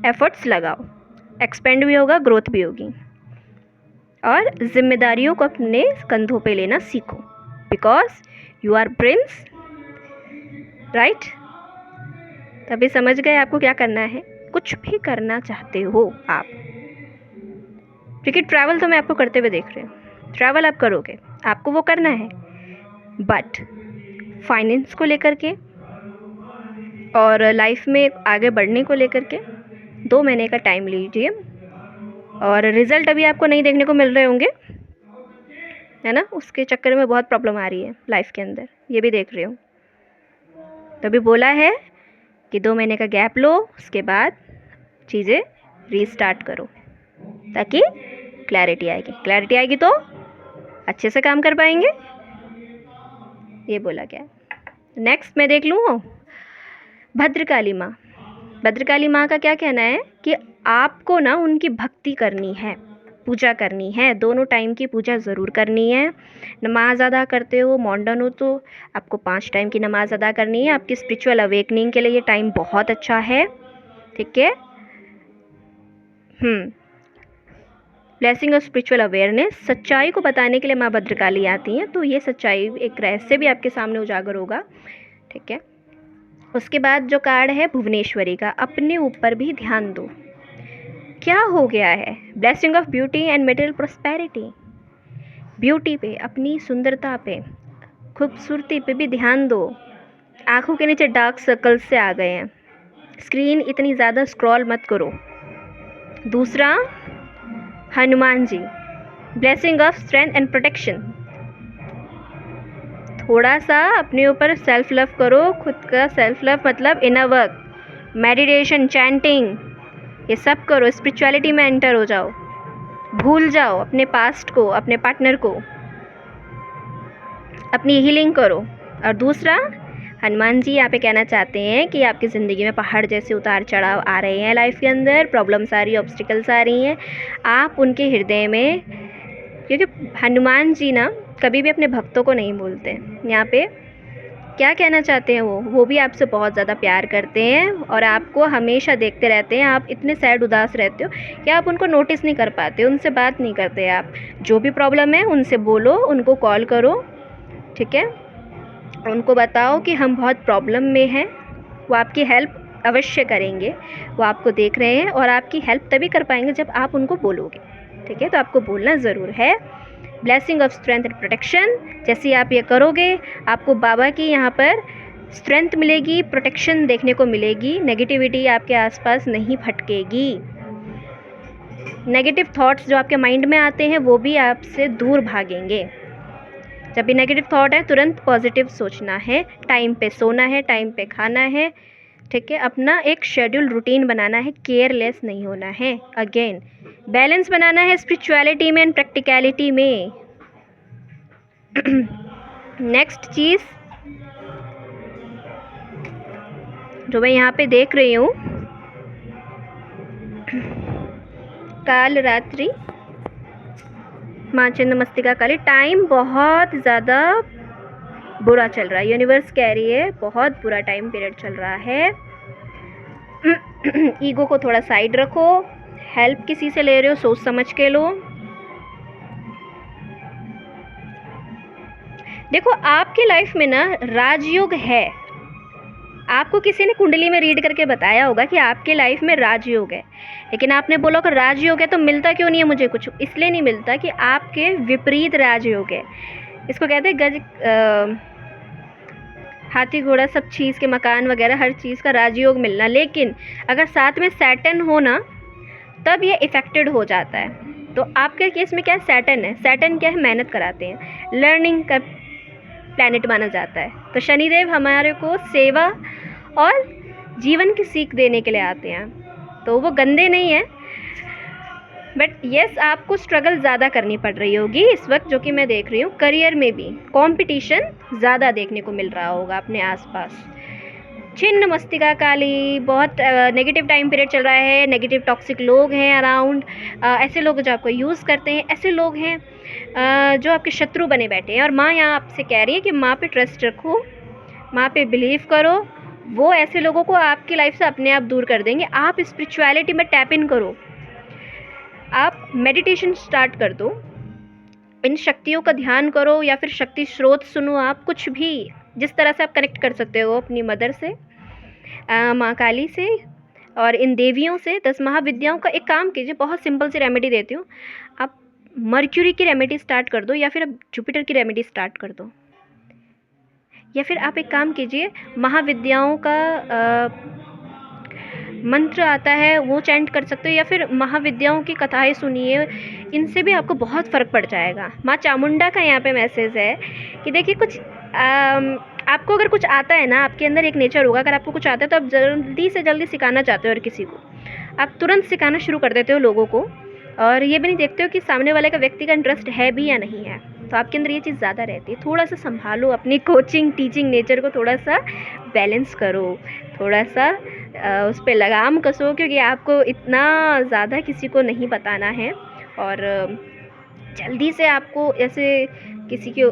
एफर्ट्स लगाओ, एक्सपेंड भी होगा, ग्रोथ भी होगी, और जिम्मेदारियों को अपने कंधों पे लेना सीखो, because you are prince, right? तभी समझ गए आपको क्या करना है। कुछ भी करना चाहते हो आप, क्योंकि ट्रैवल तो मैं आपको करते हुए देख रही हूँ, ट्रैवल आप करोगे, आपको वो करना है, बट फाइनेंस को लेकर के और लाइफ में आगे बढ़ने को लेकर के 2 महीने का टाइम लीजिए। और रिज़ल्ट अभी आपको नहीं देखने को मिल रहे होंगे, है ना? उसके चक्कर में बहुत प्रॉब्लम आ रही है लाइफ के अंदर, ये भी देख रही हूँ। तभी बोला है कि 2 महीने का गैप लो, उसके बाद चीज़ें रीस्टार्ट करो, ताकि क्लैरिटी आएगी। क्लैरिटी आएगी तो अच्छे से काम कर पाएंगे, ये बोला गया। नेक्स्ट मैं देख लूँ भद्रकाली माँ। भद्रकाली माँ का क्या कहना है कि आपको ना उनकी भक्ति करनी है, पूजा करनी है, दोनों टाइम की पूजा ज़रूर करनी है। नमाज अदा करते हो, मॉडर्न हो, तो आपको 5 टाइम की नमाज अदा करनी है। आपकी स्पिरिचुअल अवेकनिंग के लिए ये टाइम बहुत अच्छा है, ठीक है? ब्लेसिंग ऑफ स्पिरिचुअल अवेयरनेस, सच्चाई को बताने के लिए माँ भद्रकाली आती हैं, तो ये सच्चाई एक रहस्य भी आपके सामने उजागर होगा, ठीक है? उसके बाद जो कार्ड है भुवनेश्वरी का, अपने ऊपर भी ध्यान दो। क्या हो गया है? Blessing of beauty and material prosperity, beauty पे, अपनी सुंदरता पे, खूबसूरती पे भी ध्यान दो। आंखों के नीचे डार्क सर्कल्स से आ गए हैं, स्क्रीन इतनी ज़्यादा स्क्रॉल मत करो। दूसरा, Hanuman ji, blessing of strength and protection, थोड़ा सा अपने ऊपर सेल्फ लव करो, खुद का सेल्फ लव मतलब इनर वर्क, मेडिटेशन, चैंटिंग, ये सब करो, स्पिरिचुअलिटी में एंटर हो जाओ, भूल जाओ अपने पास्ट को, अपने पार्टनर को, अपनी हीलिंग करो। और दूसरा, हनुमान जी यहाँ पे कहना चाहते हैं कि आपकी ज़िंदगी में पहाड़ जैसे उतार चढ़ाव आ रहे हैं, लाइफ के अंदर प्रॉब्लम्स आ रही है, ऑब्स्टिकल्स आ रही हैं, आप उनके हृदय में, क्योंकि हनुमान जी ना कभी भी अपने भक्तों को नहीं भूलते। यहाँ पे क्या कहना चाहते हैं, वो भी आपसे बहुत ज़्यादा प्यार करते हैं और आपको हमेशा देखते रहते हैं। आप इतने सैड उदास रहते हो कि आप उनको नोटिस नहीं कर पाते, उनसे बात नहीं करते। आप जो भी प्रॉब्लम है उनसे बोलो, उनको कॉल करो, ठीक है? उनको बताओ कि हम बहुत प्रॉब्लम में हैं, वो आपकी हेल्प अवश्य करेंगे। वो आपको देख रहे हैं और आपकी हेल्प तभी कर पाएंगे जब आप उनको बोलोगे, ठीक है? तो आपको बोलना ज़रूर है। Blessing of strength and protection, जैसे आप ये करोगे आपको बाबा की यहाँ पर स्ट्रेंथ मिलेगी, प्रोटेक्शन देखने को मिलेगी, नेगेटिविटी आपके आसपास नहीं फटकेगी, नेगेटिव थॉट्स जो आपके माइंड में आते हैं वो भी आपसे दूर भागेंगे। जब भी नेगेटिव थॉट है तुरंत पॉजिटिव सोचना है, टाइम पे सोना है, टाइम पे खाना है, ठीक है? अपना एक शेड्यूल रूटीन बनाना है, केयरलेस नहीं होना है। अगेन बैलेंस बनाना है स्पिरिचुअलिटी में एंड प्रैक्टिकलिटी में। नेक्स्ट चीज़ जो मैं यहाँ पे देख रही हूँ, काल रात्रि माँ छिन्नमस्तिका काली, टाइम बहुत ज़्यादा बुरा चल रहा है, यूनिवर्स कह रही है बहुत बुरा टाइम पीरियड चल रहा है। ईगो को थोड़ा साइड रखो, हेल्प किसी से ले रहे हो सोच समझ के लो। देखो आपकी लाइफ में ना राजयोग है, आपको किसी ने कुंडली में रीड करके बताया होगा कि आपके लाइफ में राजयोग है, लेकिन आपने बोला कि राजयोग है तो मिलता क्यों नहीं है मुझे कुछ? इसलिए नहीं मिलता कि आपके विपरीत राजयोग है। इसको कहते हैं गज हाथी घोड़ा सब चीज़ के, मकान वगैरह हर चीज़ का राजयोग मिलना। लेकिन अगर साथ में सैटर्न हो ना तब ये इफ़ेक्टेड हो जाता है। तो आपके केस में क्या है, सैटर्न है। सैटर्न क्या है, मेहनत कराते हैं, लर्निंग का प्लैनेट माना जाता है। तो शनिदेव हमारे को सेवा और जीवन की सीख देने के लिए आते हैं। तो वो गंदे नहीं हैं, बट येस आपको स्ट्रगल ज़्यादा करनी पड़ रही होगी इस वक्त, जो कि मैं देख रही हूँ। करियर में भी कंपटीशन ज़्यादा देखने को मिल रहा होगा अपने आसपास। छिन्न मस्तिका काली, बहुत नेगेटिव टाइम पीरियड चल रहा है। नेगेटिव टॉक्सिक लोग हैं अराउंड, ऐसे लोग जो आपको यूज़ करते हैं, ऐसे लोग हैं जो आपके शत्रु बने बैठे हैं। और माँ यहाँ आपसे कह रही है कि माँ पे ट्रस्ट रखो, माँ पे बिलीव करो, वो ऐसे लोगों को आपकी लाइफ से अपने आप दूर कर देंगे। आप स्पिरिचुअलिटी में टैप इन करो, आप मेडिटेशन स्टार्ट कर दो, इन शक्तियों का ध्यान करो, या फिर शक्ति स्रोत सुनो, आप कुछ भी जिस तरह से आप कनेक्ट कर सकते हो अपनी मदर से, माँ काली से और इन देवियों से। 10 महाविद्याओं का एक काम कीजिए, बहुत सिंपल सी रेमेडी देती हूँ। आप मर्क्यूरी की रेमेडी स्टार्ट कर दो, या फिर आप जुपिटर की रेमेडी स्टार्ट कर दो, या फिर आप एक काम कीजिए, महाविद्याओं का मंत्र आता है वो चैंट कर सकते हो, या फिर महाविद्याओं की कथाएं सुनिए, इनसे भी आपको बहुत फ़र्क पड़ जाएगा। माँ चामुंडा का यहाँ पे मैसेज है कि देखिए कुछ आपको अगर कुछ आता है ना, आपके अंदर एक नेचर होगा, अगर आपको कुछ आता है तो आप जल्दी से जल्दी सिखाना चाहते हो, और किसी को आप तुरंत सिखाना शुरू कर देते हो लोगों को, और ये भी नहीं देखते हो कि सामने वाले का व्यक्ति का इंटरेस्ट है भी या नहीं है। तो आपके अंदर ये चीज़ ज़्यादा रहती है। थोड़ा सा संभालो अपनी कोचिंग टीचिंग नेचर को, थोड़ा सा बैलेंस करो, थोड़ा सा उस पर लगाम कसो, क्योंकि आपको इतना ज़्यादा किसी को नहीं बताना है, और जल्दी से आपको ऐसे किसी के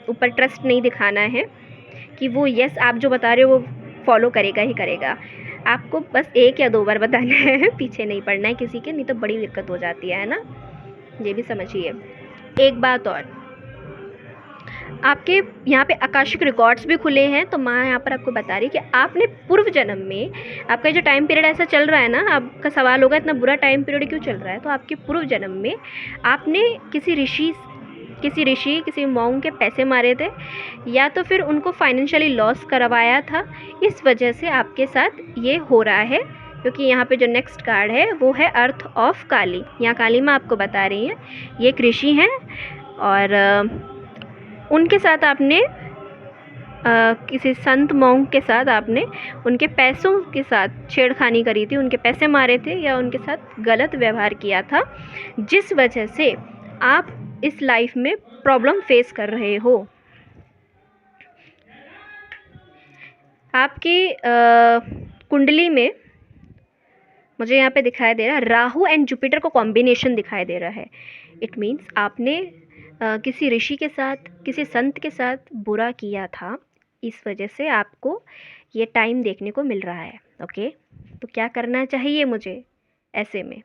ऊपर ट्रस्ट नहीं दिखाना है कि वो यस आप जो बता रहे हो वो फॉलो करेगा ही करेगा। आपको बस 1 या 2 बार बताना है, पीछे नहीं पड़ना है किसी के, नहीं तो बड़ी दिक्कत हो जाती है ना, ये भी समझिए। एक बात और, आपके यहाँ पे आकाशिक रिकॉर्ड्स भी खुले हैं, तो माँ यहाँ पर आपको बता रही है कि आपने पूर्व जन्म में, आपका जो टाइम पीरियड ऐसा चल रहा है ना, आपका सवाल होगा इतना बुरा टाइम पीरियड क्यों चल रहा है, तो आपके पूर्व जन्म में आपने किसी ऋषि, किसी मॉन्क के पैसे मारे थे, या तो फिर उनको फाइनेंशियली लॉस करवाया था, इस वजह से आपके साथ ये हो रहा है। क्योंकि यहाँ पे जो नेक्स्ट कार्ड है वो है अर्थ ऑफ काली। यहाँ काली माँ आपको बता रही हैं, ये एक ऋषि हैं, और उनके साथ आपने किसी संत मॉन्क के साथ आपने उनके पैसों के साथ छेड़खानी करी थी, उनके पैसे मारे थे, या उनके साथ गलत व्यवहार किया था, जिस वजह से आप इस लाइफ में प्रॉब्लम फेस कर रहे हो। आपकी कुंडली में मुझे यहाँ पे दिखाई दे रहा है राहु एंड जुपिटर को कॉम्बिनेशन दिखाई दे रहा है। इट मीन्स आपने किसी ऋषि के साथ, किसी संत के साथ बुरा किया था, इस वजह से आपको ये टाइम देखने को मिल रहा है। ओके, तो क्या करना चाहिए मुझे ऐसे में,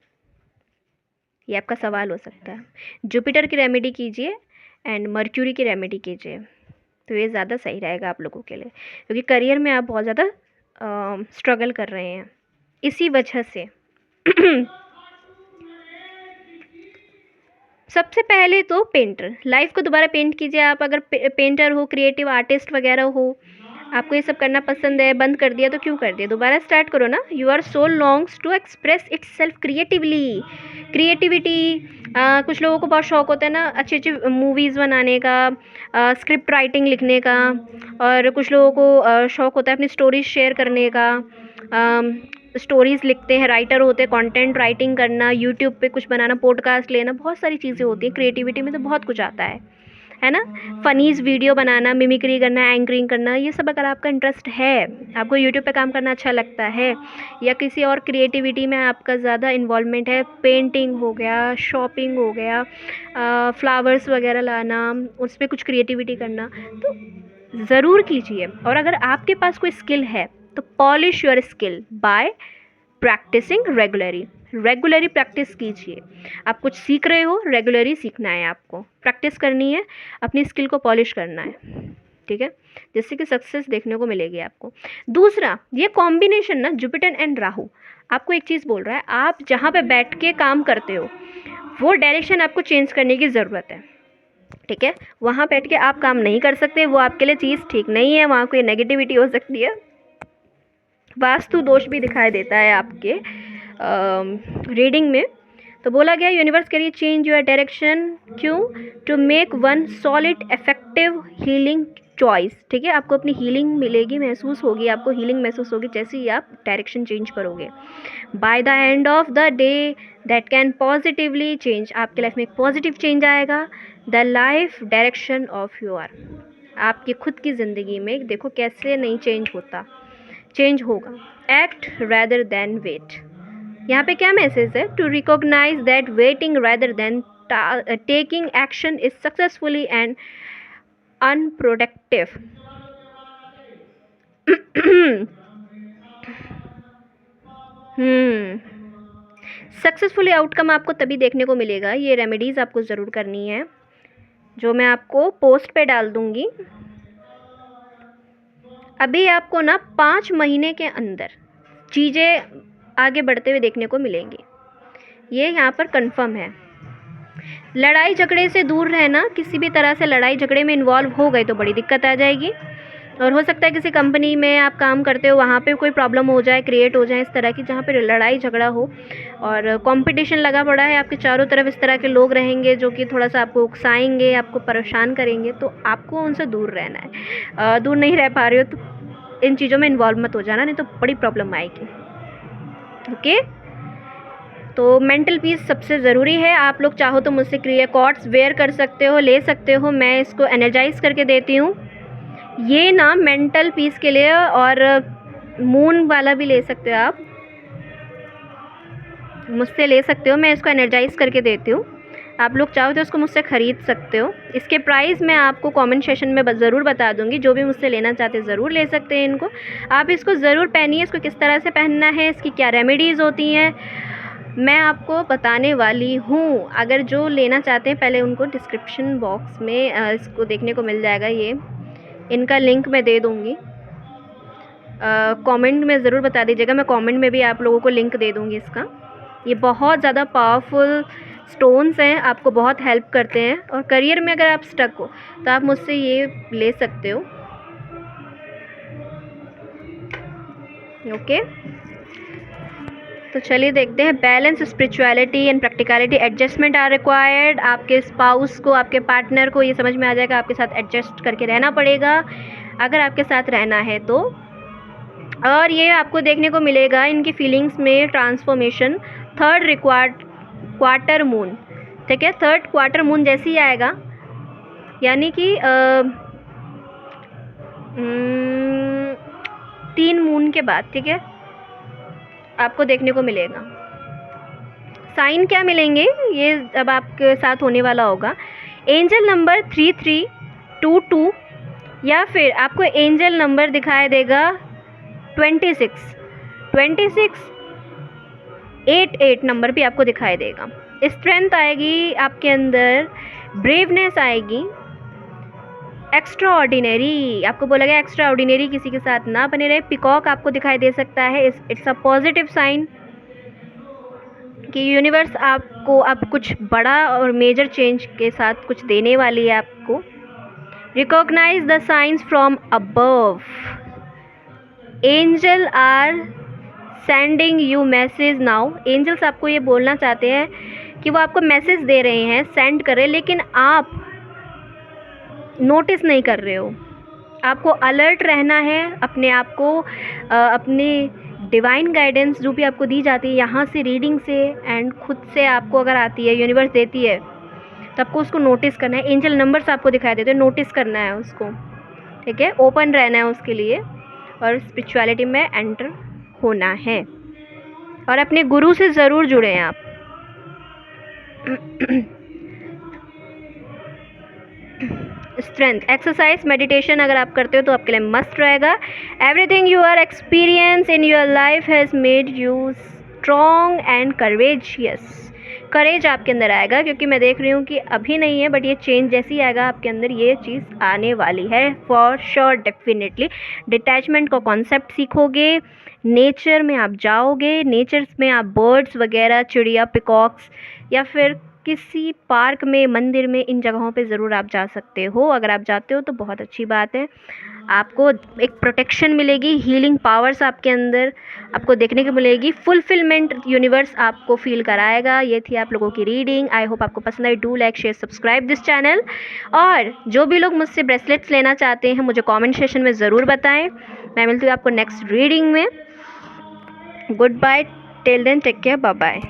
ये आपका सवाल हो सकता है। जुपिटर की रेमेडी कीजिए एंड मर्क्यूरी की रेमेडी कीजिए, तो ये ज़्यादा सही रहेगा आप लोगों के लिए, क्योंकि करियर में आप बहुत ज़्यादा स्ट्रगल कर रहे हैं इसी वजह से। सबसे पहले तो पेंटर, लाइफ को दोबारा पेंट कीजिए। आप अगर पेंटर हो, क्रिएटिव आर्टिस्ट वगैरह हो, आपको ये सब करना पसंद है, बंद कर दिया तो क्यों कर दिया, दोबारा स्टार्ट करो ना। Your soul longs to express itself creatively. Creativity, कुछ लोगों को बहुत शौक होता है ना अच्छी अच्छी मूवीज़ बनाने का, स्क्रिप्ट राइटिंग लिखने का, और कुछ लोगों को शौक होता है अपनी स्टोरीज शेयर करने का, स्टोरीज़ लिखते हैं, राइटर होते हैं, कंटेंट राइटिंग करना, यूट्यूब पे कुछ बनाना, पॉडकास्ट लेना, बहुत सारी चीज़ें होती हैं। क्रिएटिविटी में तो बहुत कुछ आता है ना। फ़नीज़ वीडियो बनाना, मिमिक्री करना, एंकरिंग करना, ये सब अगर आपका इंटरेस्ट है, आपको यूट्यूब पे काम करना अच्छा लगता है, या किसी और क्रिएटिविटी में आपका ज़्यादा इन्वॉल्वमेंट है, पेंटिंग हो गया, शॉपिंग हो गया, फ्लावर्स वगैरह लाना, उस पर कुछ क्रिएटिविटी करना, तो ज़रूर कीजिए। और अगर आपके पास कोई स्किल है तो polish your skill by practising regularly practice कीजिए। आप कुछ सीख रहे हो, रेगुलरी सीखना है, आपको प्रैक्टिस करनी है, अपनी स्किल को पॉलिश करना है, ठीक है, जिससे कि सक्सेस देखने को मिलेगी आपको। दूसरा, ये कॉम्बिनेशन ना जुपिटर एंड राहु आपको एक चीज़ बोल रहा है, आप जहाँ पे बैठ के काम करते हो वो डायरेक्शन आपको चेंज करने की ज़रूरत है, ठीक है। वहाँ बैठ के आप काम नहीं कर सकते, वो आपके लिए चीज़ ठीक नहीं है, वहाँ कोई नेगेटिविटी हो सकती है, वास्तु दोष भी दिखाई देता है आपके, रीडिंग में। तो बोला गया यूनिवर्स के लिए चेंज योर डायरेक्शन, क्यों? To make one solid effective healing choice. ठीक है, आपको अपनी हीलिंग मिलेगी, महसूस होगी, आपको हीलिंग महसूस होगी जैसे ही आप डायरेक्शन चेंज करोगे। By the end of the day that can positively change, आपके लाइफ में एक पॉजिटिव चेंज आएगा the life direction of your. आपकी खुद की ज़िंदगी में देखो कैसे नहीं चेंज होगा। Act rather than wait. यहाँ पे क्या मैसेज है? To recognise that waiting rather than taking action is successfully and unproductive. Successfully outcome आपको तभी देखने को मिलेगा, ये रेमेडीज़ आपको ज़रूर करनी है जो मैं आपको पोस्ट पे डाल दूँगी। अभी आपको ना 5 महीने के अंदर चीज़ें आगे बढ़ते हुए देखने को मिलेंगी, ये यहाँ पर कंफर्म है। लड़ाई झगड़े से दूर रहना, किसी भी तरह से लड़ाई झगड़े में इन्वॉल्व हो गए तो बड़ी दिक्कत आ जाएगी। और हो सकता है किसी कंपनी में आप काम करते हो, वहाँ पे कोई प्रॉब्लम हो जाए, क्रिएट हो जाए इस तरह की, जहाँ पे लड़ाई झगड़ा हो और कंपटीशन लगा पड़ा है आपके चारों तरफ, इस तरह के लोग रहेंगे जो कि थोड़ा सा आपको उकसाएंगे, आपको परेशान करेंगे, तो आपको उनसे दूर रहना है। दूर नहीं रह पा रहे हो तो इन चीज़ों में इन्वॉल्व मत हो जाना, नहीं तो बड़ी प्रॉब्लम आएगी। ओके, तो मेंटल पीस सबसे ज़रूरी है। आप लोग चाहो तो मुझसे क्रिया कॉर्ड्स वेयर कर सकते हो, ले सकते हो, मैं इसको एनर्जाइज करके देती हूँ। ये ना मेंटल पीस के लिए, और मून वाला भी ले सकते हो, आप मुझसे ले सकते हो, मैं इसको एनर्जाइज करके देती हूँ। आप लोग चाहो तो इसको मुझसे ख़रीद सकते हो। इसके प्राइस मैं आपको कमेंट सेशन में ज़रूर बता दूँगी, जो भी मुझसे लेना चाहते हैं ज़रूर ले सकते हैं इनको। आप इसको ज़रूर पहनिए, इसको किस तरह से पहनना है, इसकी क्या रेमेडीज़ होती हैं, मैं आपको बताने वाली हूँ। अगर जो लेना चाहते हैं पहले उनको डिस्क्रिप्शन बॉक्स में इसको देखने को मिल जाएगा, ये इनका लिंक मैं दे दूँगी। कमेंट में ज़रूर बता दीजिएगा, मैं कमेंट में भी आप लोगों को लिंक दे दूँगी इसका। ये बहुत ज़्यादा पावरफुल स्टोन्स हैं, आपको बहुत हेल्प करते हैं, और करियर में अगर आप स्टक हो तो आप मुझसे ये ले सकते हो। ओके, तो चलिए देखते हैं। Balance, spirituality and practicality, adjustment are required. आपके स्पाउस को, आपके पार्टनर को ये समझ में आ जाएगा, आपके साथ एडजस्ट करके रहना पड़ेगा अगर आपके साथ रहना है तो। और ये आपको देखने को मिलेगा इनकी फीलिंग्स में transformation. Third required quarter moon, ठीक है, थर्ड क्वार्टर मून जैसे ही आएगा, यानी कि 3 मून के बाद, ठीक है, आपको देखने को मिलेगा। साइन क्या मिलेंगे ये अब आपके साथ होने वाला होगा। एंजल नंबर 3322, या फिर आपको एंजल नंबर दिखाई देगा 26 88 नंबर भी आपको दिखाई देगा। स्ट्रेंथ आएगी आपके अंदर, ब्रेवनेस आएगी, एक्स्ट्रा ऑर्डिनरी, आपको बोला गया एक्स्ट्रा ऑर्डिनरी किसी के साथ ना बने रहे। पिकॉक आपको दिखाई दे सकता है, इट्स अ पॉजिटिव साइन कि यूनिवर्स आपको अब कुछ बड़ा और मेजर चेंज के साथ कुछ देने वाली है आपको। Recognise the science from above, angel are sending you message now. Angels आपको ये बोलना चाहते हैं कि वो आपको मैसेज दे रहे हैं, सेंड कर रहे हैं, लेकिन आप नोटिस नहीं कर रहे हो। आपको अलर्ट रहना है अपने आप को, अपनी डिवाइन गाइडेंस जो भी आपको दी जाती है यहाँ से, रीडिंग से एंड खुद से आपको अगर आती है, यूनिवर्स देती है, तो आपको उसको नोटिस करना है। एंजल नंबर्स आपको दिखाई देते हैं, नोटिस करना है उसको, ठीक है, ओपन रहना है उसके लिए, और स्पिरिचुअलिटी में एंटर होना है। और अपने गुरु से ज़रूर जुड़ें आप। स्ट्रेंथ, एक्सरसाइज, मेडिटेशन अगर आप करते हो तो आपके लिए मस्ट रहेगा। Everything you are experience in your life has made you strong and courageous. Courage आपके अंदर आएगा, क्योंकि मैं देख रही हूँ कि अभी नहीं है, बट ये चेंज जैसे ही आएगा आपके अंदर ये चीज़ आने वाली है फॉर श्योर, डेफिनेटली। डिटैचमेंट का कॉन्सेप्ट सीखोगे, नेचर में आप जाओगे, नेचर में आप बर्ड्स वगैरह, चिड़िया, पिकॉक्स, या फिर किसी पार्क में, मंदिर में, इन जगहों पे ज़रूर आप जा सकते हो। अगर आप जाते हो तो बहुत अच्छी बात है। आपको एक प्रोटेक्शन मिलेगी, हीलिंग पावर्स आपके अंदर आपको देखने को मिलेगी, फुलफिलमेंट यूनिवर्स आपको फील कराएगा। ये थी आप लोगों की रीडिंग। आई होप आपको पसंद आई। Do like, share, subscribe this channel. और जो भी लोग मुझसे ब्रेसलेट्स लेना चाहते हैं मुझे कमेंट सेशन में ज़रूर बताएं। मैं मिलती हूँ आपको नेक्स्ट रीडिंग में। Good bye, till then take care, bye bye.